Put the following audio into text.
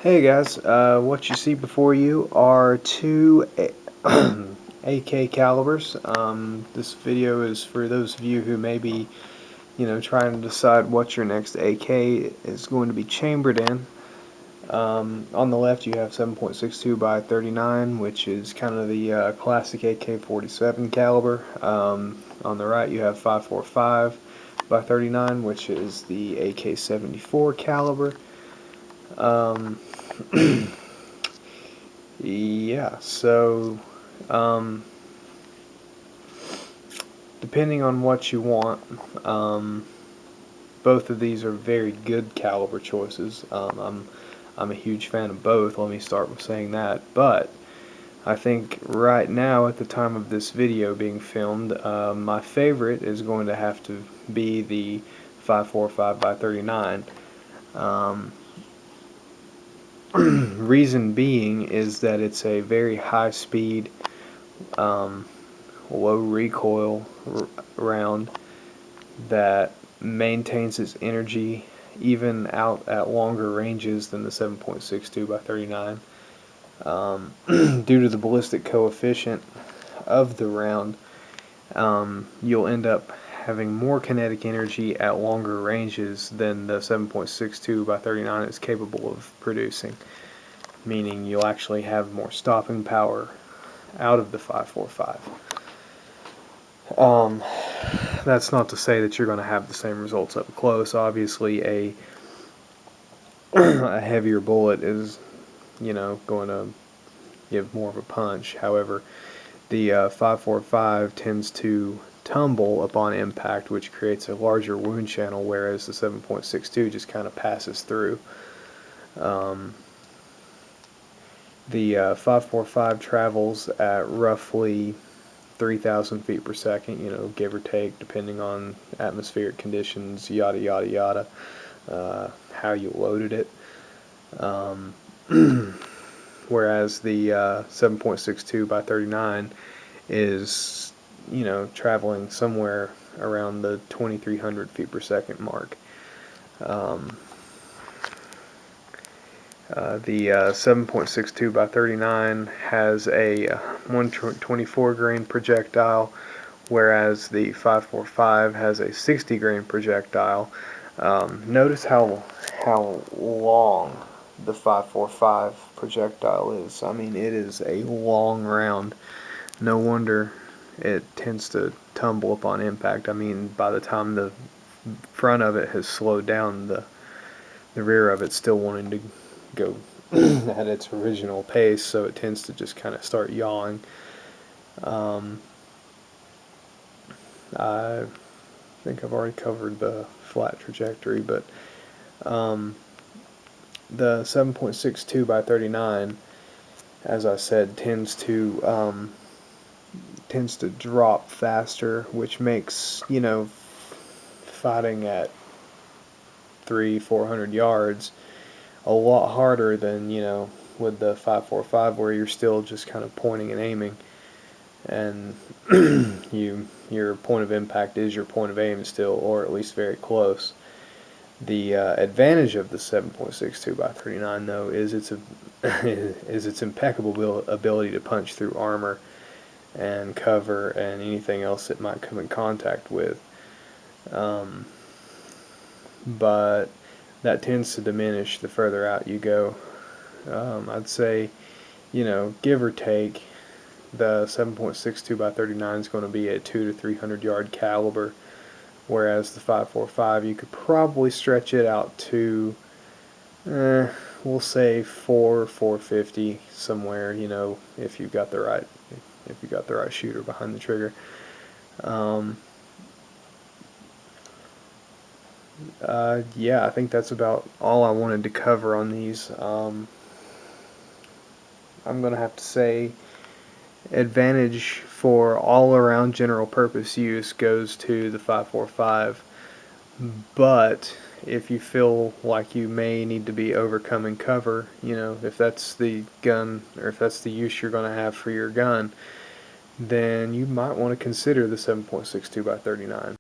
Hey guys, what you see before you are two AK calibers. This video is for those of you who may be, trying to decide what your next AK is going to be chambered in. On the left you have 7.62 by 39, which is kind of the classic AK-47 caliber. On the right you have 5.45 by 39, which is the AK-74 caliber. Yeah, so depending on what you want, both of these are very good caliber choices. I'm a huge fan of both, let me start with saying that, but I think right now at the time of this video being filmed, my favorite is going to have to be the 5.45 by 39. Reason being is that it's a very high speed, low recoil round that maintains its energy even out at longer ranges than the 7.62 by 39. Due to the ballistic coefficient of the round, you'll end up having more kinetic energy at longer ranges than the 7.62 by 39 is capable of producing, meaning you'll actually have more stopping power out of the 5.45. That's not to say that you're going to have the same results up close. Obviously a heavier bullet is going to give more of a punch. However, the 5.45 tends to tumble upon impact, which creates a larger wound channel, whereas the 7.62 just kind of passes through. The 5.45 travels at roughly 3,000 feet per second, give or take, depending on atmospheric conditions, yada yada yada, how you loaded it. Whereas the 7.62 by 39 is, traveling somewhere around the 2,300 feet per second mark. The 7.62 by 39 has a 124 grain projectile, whereas the 5.45 has a 60 grain projectile. Notice how long the 5.45 projectile is. I mean, it is a long round. No wonder it tends to tumble upon impact. I mean, by the time the front of it has slowed down, the rear of it's still wanting to go at its original pace, so it tends to just kind of start yawing. I think I've already covered the flat trajectory, but the 7.62 by 39, as I said, tends to drop faster, which makes fighting at 300-400 yards a lot harder than with the 5.45, where you're still just kind of pointing and aiming, and your point of impact is your point of aim still, or at least very close. The advantage of the 7.62 by 39, though, is its impeccable ability to punch through armor and cover and anything else it might come in contact with. But that tends to diminish the further out you go. I'd say, give or take, the 7.62 by 39 is going to be a 200 to 300 yard caliber, whereas the 5.45 you could probably stretch it out to, we'll say 450 somewhere. If you've got the right shooter behind the trigger. Yeah, I think that's about all I wanted to cover on these. I'm going to have to say advantage for all-around general purpose use goes to the 5.45, but if you feel like you may need to be overcoming cover, if that's the gun, or if that's the use you're going to have for your gun, then you might want to consider the 7.62 by 39.